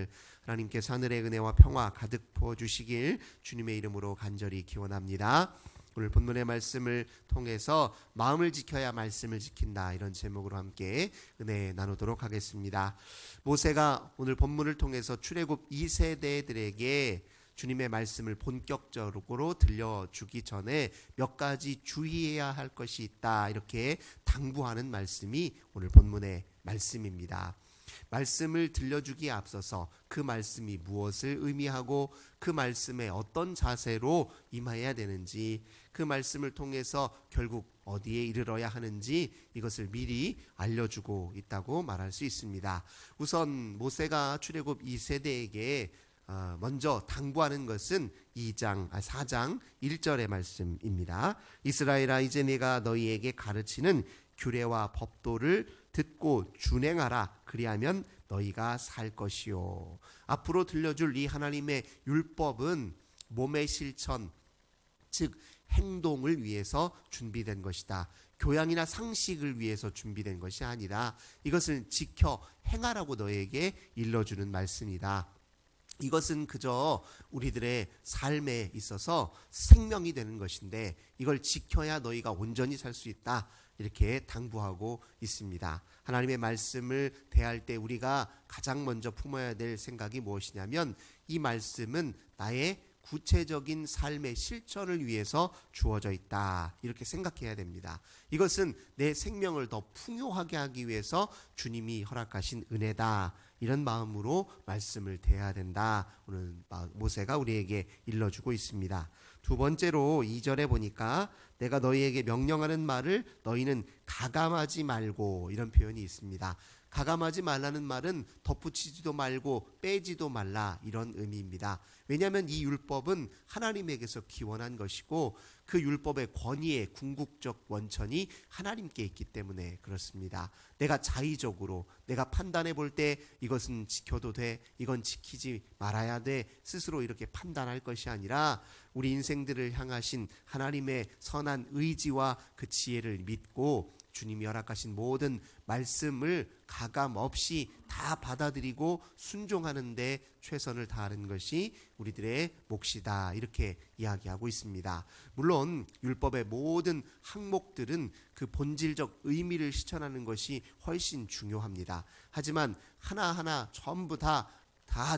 시간을 하나님께서 하늘의 은혜와 평화 가득 부어주시길 주님의 이름으로 간절히 기원합니다. 오늘 본문의 말씀을 통해서 마음을 지켜야 말씀을 지킨다, 이런 제목으로 함께 은혜 나누도록 하겠습니다. 모세가 오늘 본문을 통해서 출애굽 2세대들에게 주님의 말씀을 본격적으로 들려주기 전에 몇 가지 주의해야 할 것이 있다, 이렇게 당부하는 말씀이 오늘 본문의 말씀입니다. 말씀을 들려주기에 앞서서 그 말씀이 무엇을 의미하고 그 말씀에 어떤 자세로 임해야 되는지, 그 말씀을 통해서 결국 어디에 이르러야 하는지, 이것을 미리 알려주고 있다고 말할 수 있습니다. 우선 모세가 출애굽 2세대에게 먼저 당부하는 것은 4장 1절의 말씀입니다. 이스라엘아, 이제 내가 너희에게 가르치는 규례와 법도를 듣고 준행하라. 그리하면 너희가 살 것이요. 앞으로 들려줄 이 하나님의 율법은 몸의 실천, 즉 행동을 위해서 준비된 것이다. 교양이나 상식을 위해서 준비된 것이 아니라 이것을 지켜 행하라고 너에게 일러주는 말씀이다. 이것은 그저 우리들의 삶에 있어서 생명이 되는 것인데 이걸 지켜야 너희가 온전히 살 수 있다, 이렇게 당부하고 있습니다. 하나님의 말씀을 대할 때 우리가 가장 먼저 품어야 될 생각이 무엇이냐면, 이 말씀은 나의 구체적인 삶의 실천을 위해서 주어져 있다, 이렇게 생각해야 됩니다. 이것은 내 생명을 더 풍요하게 하기 위해서 주님이 허락하신 은혜다, 이런 마음으로 말씀을 대해야 된다, 오늘 모세가 우리에게 일러주고 있습니다. 두 번째로 2절에 보니까 내가 너희에게 명령하는 말을 너희는 가감하지 말고, 이런 표현이 있습니다. 가감하지 말라는 말은 덧붙이지도 말고 빼지도 말라, 이런 의미입니다. 왜냐하면 이 율법은 하나님에게서 기원한 것이고 그 율법의 권위의 궁극적 원천이 하나님께 있기 때문에 그렇습니다. 내가 자의적으로 내가 판단해 볼 때 이것은 지켜도 돼, 이건 지키지 말아야 돼, 스스로 이렇게 판단할 것이 아니라 우리 인생들을 향하신 하나님의 선한 의지와 그 지혜를 믿고 주님이 허락하신 모든 말씀을 가감 없이 다 받아들이고 순종하는 데 최선을 다하는 것이 우리들의 몫이다, 이렇게 이야기하고 있습니다. 물론 율법의 모든 항목들은 그 본질적 의미를 실천하는 것이 훨씬 중요합니다. 하지만 하나하나 전부 다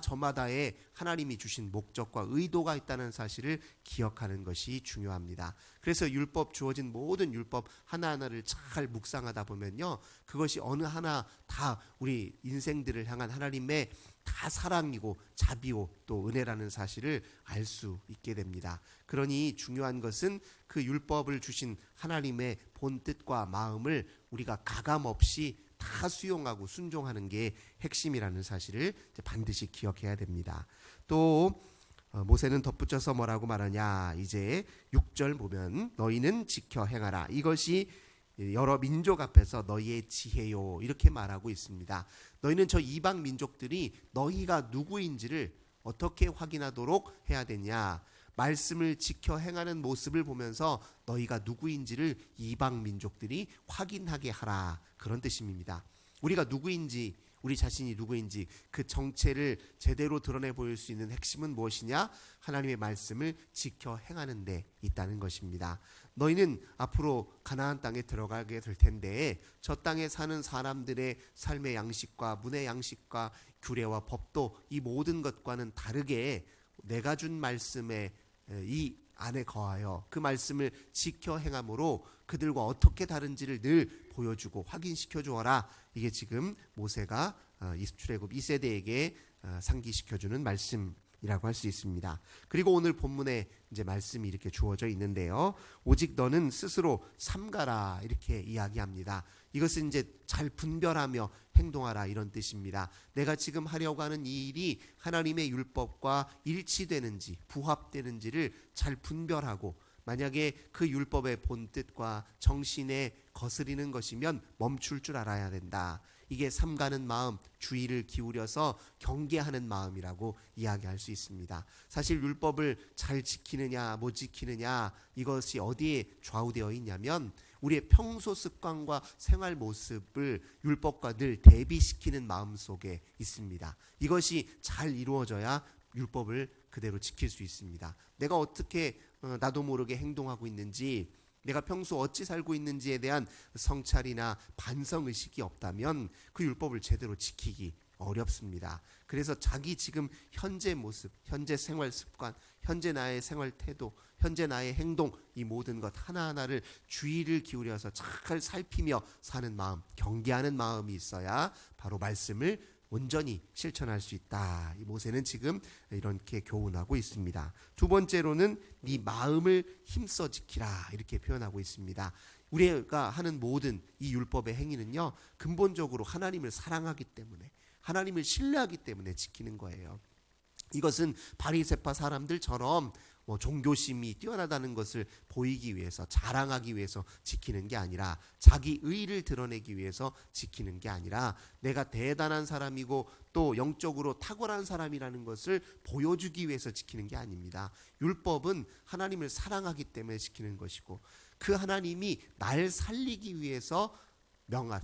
저마다의 하나님이 주신 목적과 의도가 있다는 사실을 기억하는 것이 중요합니다. 그래서 율법, 주어진 모든 율법 하나하나를 잘 묵상하다 보면요, 그것이 어느 하나 다 우리 인생들을 향한 하나님의 다 사랑이고 자비고 또 은혜라는 사실을 알 수 있게 됩니다. 그러니 중요한 것은 그 율법을 주신 하나님의 본뜻과 마음을 우리가 가감 없이 다 수용하고 순종하는 게 핵심이라는 사실을 반드시 기억해야 됩니다. 또 모세는 덧붙여서 뭐라고 말하냐, 이제 6절 보면 너희는 지켜 행하라, 이것이 여러 민족 앞에서 너희의 지혜요, 이렇게 말하고 있습니다. 너희는 저 이방 민족들이 너희가 누구인지를 어떻게 확인하도록 해야 되냐, 말씀을 지켜 행하는 모습을 보면서 너희가 누구인지를 이방 민족들이 확인하게 하라, 그런 뜻입니다. 우리가 누구인지, 우리 자신이 누구인지 그 정체를 제대로 드러내 보일 수 있는 핵심은 무엇이냐, 하나님의 말씀을 지켜 행하는 데 있다는 것입니다. 너희는 앞으로 가나안 땅에 들어가게 될 텐데 저 땅에 사는 사람들의 삶의 양식과 문의 양식과 규례와 법도 이 모든 것과는 다르게 내가 준 말씀에 이 안에 거하여 그 말씀을 지켜 행함으로 그들과 어떻게 다른지를 늘 보여주고 확인시켜 주어라, 이게 지금 모세가 출애굽 2세대에게 상기시켜주는 말씀이라고 할 수 있습니다. 그리고 오늘 본문에 이제 말씀이 이렇게 주어져 있는데요, 오직 너는 스스로 삼가라, 이렇게 이야기합니다. 이것은 이제 잘 분별하며 행동하라, 이런 뜻입니다. 내가 지금 하려고 하는 이 일이 하나님의 율법과 일치되는지 부합되는지를 잘 분별하고, 만약에 그 율법의 본뜻과 정신에 거스리는 것이면 멈출 줄 알아야 된다. 이게 삼가는 마음, 주의를 기울여서 경계하는 마음이라고 이야기할 수 있습니다. 사실 율법을 잘 지키느냐 못 지키느냐, 이것이 어디에 좌우되어 있냐면 우리의 평소 습관과 생활 모습을 율법과 늘 대비시키는 마음 속에 있습니다. 이것이 잘 이루어져야 율법을 그대로 지킬 수 있습니다. 내가 어떻게 나도 모르게 행동하고 있는지, 내가 평소 어찌 살고 있는지에 대한 성찰이나 반성의식이 없다면 그 율법을 제대로 지키기 어렵습니다. 그래서 자기 지금 현재 모습, 현재 생활 습관, 현재 나의 생활 태도, 현재 나의 행동, 이 모든 것 하나하나를 주의를 기울여서 잘 살피며 사는 마음, 경계하는 마음이 있어야 바로 말씀을 온전히 실천할 수 있다. 이 모세는 지금 이렇게 교훈하고 있습니다. 두 번째로는 네 마음을 힘써 지키라, 이렇게 표현하고 있습니다. 우리가 하는 모든 이 율법의 행위는요, 근본적으로 하나님을 사랑하기 때문에, 하나님을 신뢰하기 때문에 지키는 거예요. 이것은 바리새파 사람들처럼 종교심이 뛰어나다는 것을 보이기 위해서, 자랑하기 위해서 지키는 게 아니라, 자기 의의를 드러내기 위해서 지키는 게 아니라, 내가 대단한 사람이고 또 영적으로 탁월한 사람이라는 것을 보여주기 위해서 지키는 게 아닙니다. 율법은 하나님을 사랑하기 때문에 지키는 것이고, 그 하나님이 날 살리기 위해서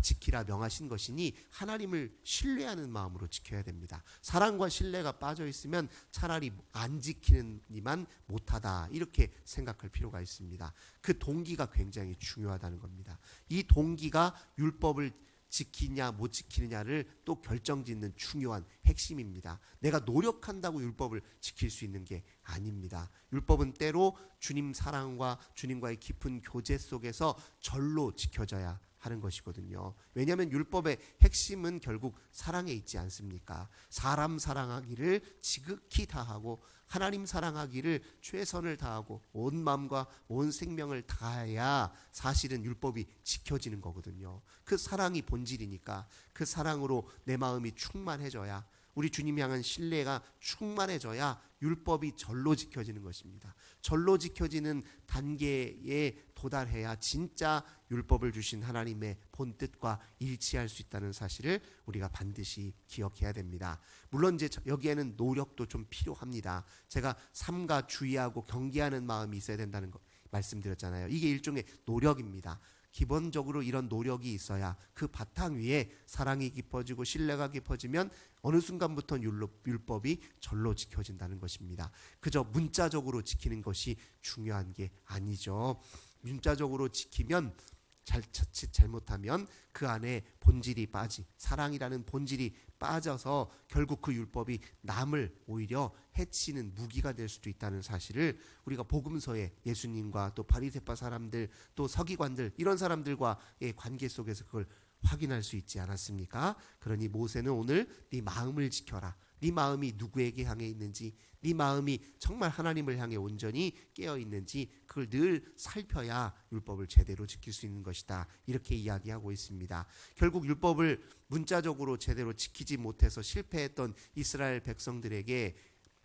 지키라 명하신 것이니 하나님을 신뢰하는 마음으로 지켜야 됩니다. 사랑과 신뢰가 빠져 있으면 차라리 안 지키는 이만 못하다, 이렇게 생각할 필요가 있습니다. 그 동기가 굉장히 중요하다는 겁니다. 이 동기가 율법을 지키냐 못 지키느냐를 또 결정짓는 중요한 핵심입니다. 내가 노력한다고 율법을 지킬 수 있는 게 아닙니다. 율법은 때로 주님 사랑과 주님과의 깊은 교제 속에서 절로 지켜져야 하는 것이거든요. 왜냐하면 율법의 핵심은 결국 사랑에 있지 않습니까? 사람 사랑하기를 지극히 다하고 하나님 사랑하기를 최선을 다하고 온 마음과 온 생명을 다해야 사실은 율법이 지켜지는 거거든요. 그 사랑이 본질이니까 그 사랑으로 내 마음이 충만해져야, 우리 주님 향한 신뢰가 충만해져야 율법이 절로 지켜지는 것입니다. 절로 지켜지는 단계에 도달해야 진짜 율법을 주신 하나님의 본뜻과 일치할 수 있다는 사실을 우리가 반드시 기억해야 됩니다. 물론 이제 여기에는 노력도 좀 필요합니다. 제가 삼가 주의하고 경계하는 마음이 있어야 된다는 거 말씀드렸잖아요. 이게 일종의 노력입니다. 기본적으로 이런 노력이 있어야 그 바탕 위에 사랑이 깊어지고 신뢰가 깊어지면 어느 순간부터는 율법이 절로 지켜진다는 것입니다. 그저 문자적으로 지키는 것이 중요한 게 아니죠. 문자적으로 지키면 자칫 잘못하면 그 안에 본질이 사랑이라는 본질이 빠져서 결국 그 율법이 남을 오히려 해치는 무기가 될 수도 있다는 사실을 우리가 복음서에 예수님과 또 바리새파 사람들, 또 서기관들, 이런 사람들과의 관계 속에서 그걸 확인할 수 있지 않았습니까? 그러니 모세는 오늘 네 마음을 지켜라. 네 마음이 누구에게 향해 있는지, 네 마음이 정말 하나님을 향해 온전히 깨어 있는지 그걸 늘 살펴야 율법을 제대로 지킬 수 있는 것이다, 이렇게 이야기하고 있습니다. 결국 율법을 문자적으로 제대로 지키지 못해서 실패했던 이스라엘 백성들에게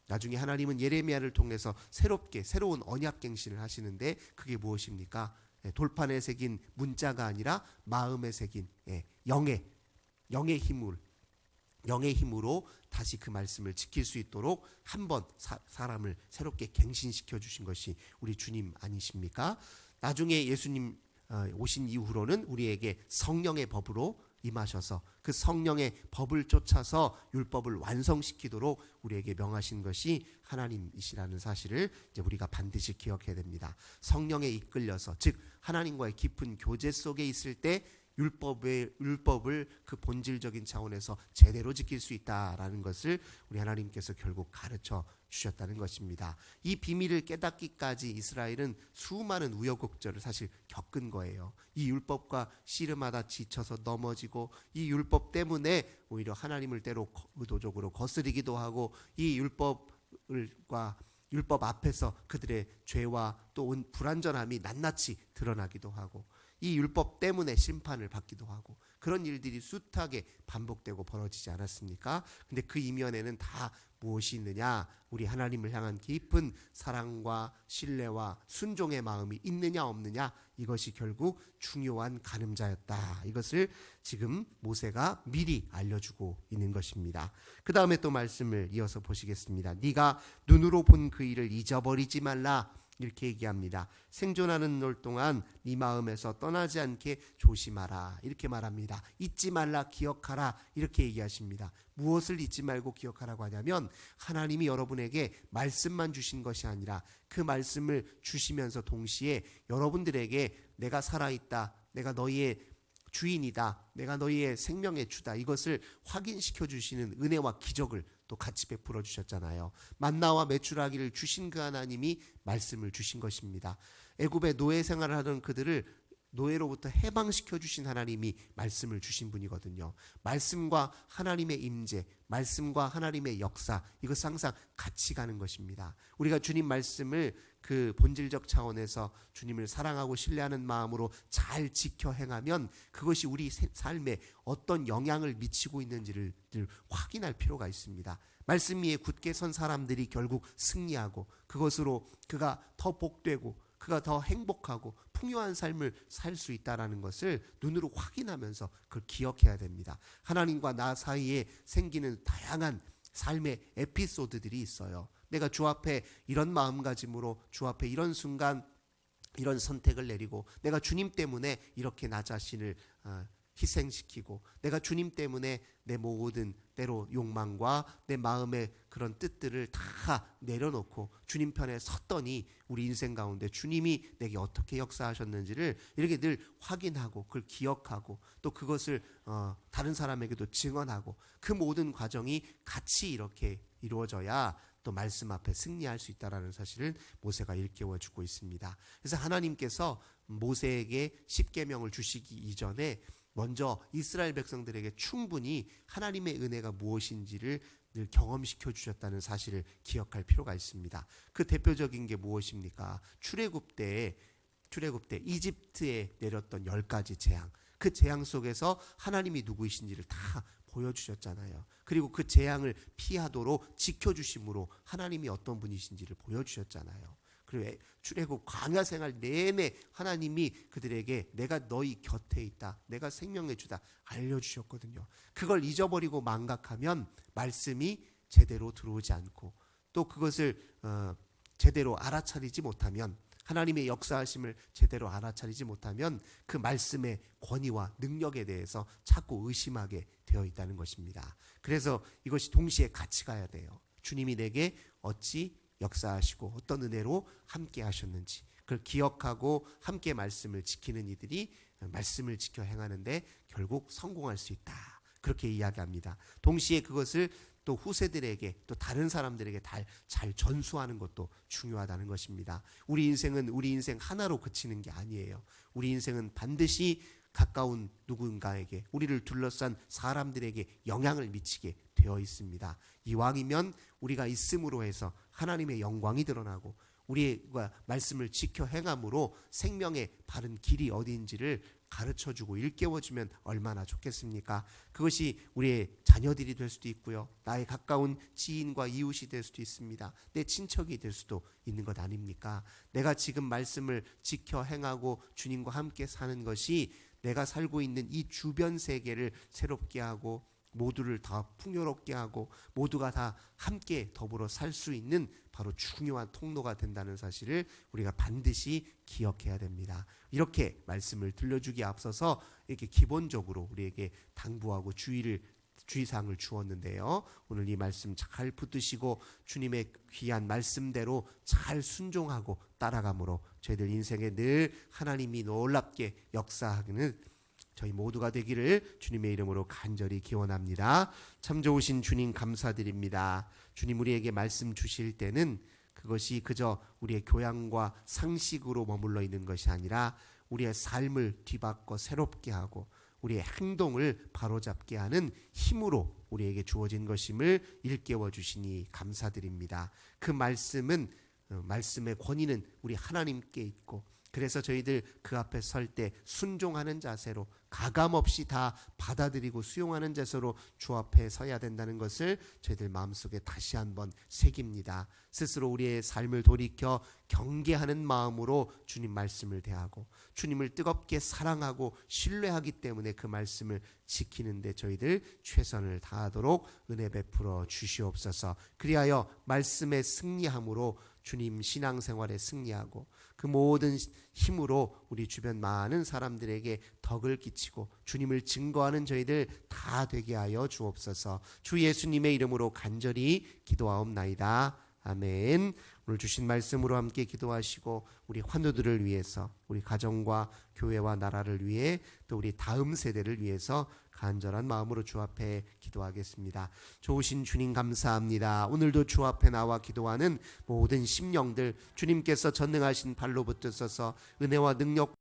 나중에 하나님은 예레미야를 통해서 새로운 언약갱신을 하시는데, 그게 무엇입니까? 돌판에 새긴 문자가 아니라 마음에 새긴 영의 힘으로 다시 그 말씀을 지킬 수 있도록 한번 사람을 새롭게 갱신시켜 주신 것이 우리 주님 아니십니까? 나중에 예수님 오신 이후로는 우리에게 성령의 법으로 임하셔서 그 성령의 법을 쫓아서 율법을 완성시키도록 우리에게 명하신 것이 하나님이시라는 사실을 이제 우리가 반드시 기억해야 됩니다. 성령에 이끌려서, 즉 하나님과의 깊은 교제 속에 있을 때 율법을 그 본질적인 차원에서 제대로 지킬 수 있다라는 것을 우리 하나님께서 결국 가르쳐 주셨다는 것입니다. 이 비밀을 깨닫기까지 이스라엘은 수많은 우여곡절을 사실 겪은 거예요. 이 율법과 씨름하다 지쳐서 넘어지고, 이 율법 때문에 오히려 하나님을 때로 의도적으로 거스리기도 하고, 이 율법 앞에서 그들의 죄와 또 불완전함이 낱낱이 드러나기도 하고, 이 율법 때문에 심판을 받기도 하고, 그런 일들이 숱하게 반복되고 벌어지지 않았습니까? 근데 그 이면에는 다 무엇이 있느냐? 우리 하나님을 향한 깊은 사랑과 신뢰와 순종의 마음이 있느냐 없느냐, 이것이 결국 중요한 가늠자였다. 이것을 지금 모세가 미리 알려주고 있는 것입니다. 그 다음에 또 말씀을 이어서 보시겠습니다. 네가 눈으로 본 그 일을 잊어버리지 말라. 이렇게 얘기합니다. 생존하는 날 동안 네 마음에서 떠나지 않게 조심하라. 이렇게 말합니다. 잊지 말라, 기억하라. 이렇게 얘기하십니다. 무엇을 잊지 말고 기억하라고 하냐면 하나님이 여러분에게 말씀만 주신 것이 아니라 그 말씀을 주시면서 동시에 여러분들에게 내가 살아있다, 내가 너희의 주인이다, 내가 너희의 생명의 주다, 이것을 확인시켜 주시는 은혜와 기적을 또 같이 베풀어 주셨잖아요. 만나와 메추라기를 주신 그 하나님이 말씀을 주신 것입니다. 애굽의 노예 생활을 하던 그들을 노예로부터 해방시켜 주신 하나님이 말씀을 주신 분이거든요. 말씀과 하나님의 임재, 말씀과 하나님의 역사, 이것 항상 같이 가는 것입니다. 우리가 주님 말씀을 그 본질적 차원에서 주님을 사랑하고 신뢰하는 마음으로 잘 지켜 행하면 그것이 우리 삶에 어떤 영향을 미치고 있는지를 늘 확인할 필요가 있습니다. 말씀 위에 굳게 선 사람들이 결국 승리하고 그것으로 그가 더 복되고 그가 더 행복하고 풍요한 삶을 살 수 있다는 것을 눈으로 확인하면서 그걸 기억해야 됩니다. 하나님과 나 사이에 생기는 다양한 삶의 에피소드들이 있어요. 내가 주 앞에 이런 마음가짐으로 주 앞에 이런 순간 이런 선택을 내리고 내가 주님 때문에 이렇게 나 자신을 희생시키고 내가 주님 때문에 내 모든 때로 욕망과 내 마음의 그런 뜻들을 다 내려놓고 주님 편에 섰더니 우리 인생 가운데 주님이 내게 어떻게 역사하셨는지를 이렇게 늘 확인하고 그걸 기억하고 또 그것을 다른 사람에게도 증언하고 그 모든 과정이 같이 이렇게 이루어져야 또 말씀 앞에 승리할 수 있다는 사실을 모세가 일깨워주고 있습니다. 그래서 하나님께서 모세에게 십계명을 주시기 이전에 먼저 이스라엘 백성들에게 충분히 하나님의 은혜가 무엇인지를 늘 경험시켜 주셨다는 사실을 기억할 필요가 있습니다. 그 대표적인 게 무엇입니까? 출애굽 때 이집트에 내렸던 10가지 재앙, 그 재앙 속에서 하나님이 누구이신지를 다 보여주셨잖아요. 그리고 그 재앙을 피하도록 지켜주심으로 하나님이 어떤 분이신지를 보여주셨잖아요. 그리고 출애굽 광야 생활 내내 하나님이 그들에게 내가 너희 곁에 있다, 내가 생명의 주다 알려주셨거든요. 그걸 잊어버리고 망각하면 말씀이 제대로 들어오지 않고 또 그것을 제대로 알아차리지 못하면 하나님의 역사하심을 제대로 알아차리지 못하면 그 말씀의 권위와 능력에 대해서 자꾸 의심하게 되어 있다는 것입니다. 그래서 이것이 동시에 같이 가야 돼요. 주님이 내게 어찌 역사하시고 어떤 은혜로 함께 하셨는지 그걸 기억하고 함께 말씀을 지키는 이들이 말씀을 지켜 행하는데 결국 성공할 수 있다. 그렇게 이야기합니다. 동시에 그것을 또 후세들에게 또 다른 사람들에게 잘 전수하는 것도 중요하다는 것입니다. 우리 인생 하나로 그치는 게 아니에요. 우리 인생은 반드시 가까운 누군가에게 우리를 둘러싼 사람들에게 영향을 미치게 되어 있습니다. 이왕이면 우리가 있음으로 해서 하나님의 영광이 드러나고 우리가 말씀을 지켜 행함으로 생명의 바른 길이 어디인지를 가르쳐주고 일깨워주면 얼마나 좋겠습니까? 그것이 우리의 자녀들이 될 수도 있고요. 나의 가까운 지인과 이웃이 될 수도 있습니다. 내 친척이 될 수도 있는 것 아닙니까? 내가 지금 말씀을 지켜 행하고 주님과 함께 사는 것이 내가 살고 있는 이 주변 세계를 새롭게 하고 모두를 다 풍요롭게 하고 모두가 다 함께 더불어 살 수 있는 바로 중요한 통로가 된다는 사실을 우리가 반드시 기억해야 됩니다. 이렇게 말씀을 들려주기에 앞서서 이렇게 기본적으로 우리에게 당부하고 주의사항을 주었는데요. 오늘 이 말씀 잘 붙드시고 주님의 귀한 말씀대로 잘 순종하고 따라감으로 저희들 인생에 늘 하나님이 놀랍게 역사하는 저희 모두가 되기를 주님의 이름으로 간절히 기원합니다. 참 좋으신 주님 감사드립니다. 주님 우리에게 말씀 주실 때는 그것이 그저 우리의 교양과 상식으로 머물러 있는 것이 아니라 우리의 삶을 뒤바꿔 새롭게 하고 우리의 행동을 바로잡게 하는 힘으로 우리에게 주어진 것임을 일깨워 주시니 감사드립니다. 그 말씀의 권위는 우리 하나님께 있고 그래서 저희들 그 앞에 설 때 순종하는 자세로 가감 없이 다 받아들이고 수용하는 자세로 주 앞에 서야 된다는 것을 저희들 마음속에 다시 한번 새깁니다. 스스로 우리의 삶을 돌이켜 경계하는 마음으로 주님 말씀을 대하고 주님을 뜨겁게 사랑하고 신뢰하기 때문에 그 말씀을 지키는데 저희들 최선을 다하도록 은혜 베풀어 주시옵소서. 그리하여 말씀의 승리함으로 주님 신앙생활에 승리하고 그 모든 힘으로 우리 주변 많은 사람들에게 덕을 끼치고 주님을 증거하는 저희들 다 되게 하여 주옵소서. 주 예수님의 이름으로 간절히 기도하옵나이다. 아멘. 오늘 주신 말씀으로 함께 기도하시고 우리 환우들을 위해서, 우리 가정과 교회와 나라를 위해, 또 우리 다음 세대를 위해서 간절한 마음으로 주 앞에 기도하겠습니다. 좋으신 주님 감사합니다. 오늘도 주 앞에 나와 기도하는 모든 심령들, 주님께서 전능하신 발로 붙드셔서 은혜와 능력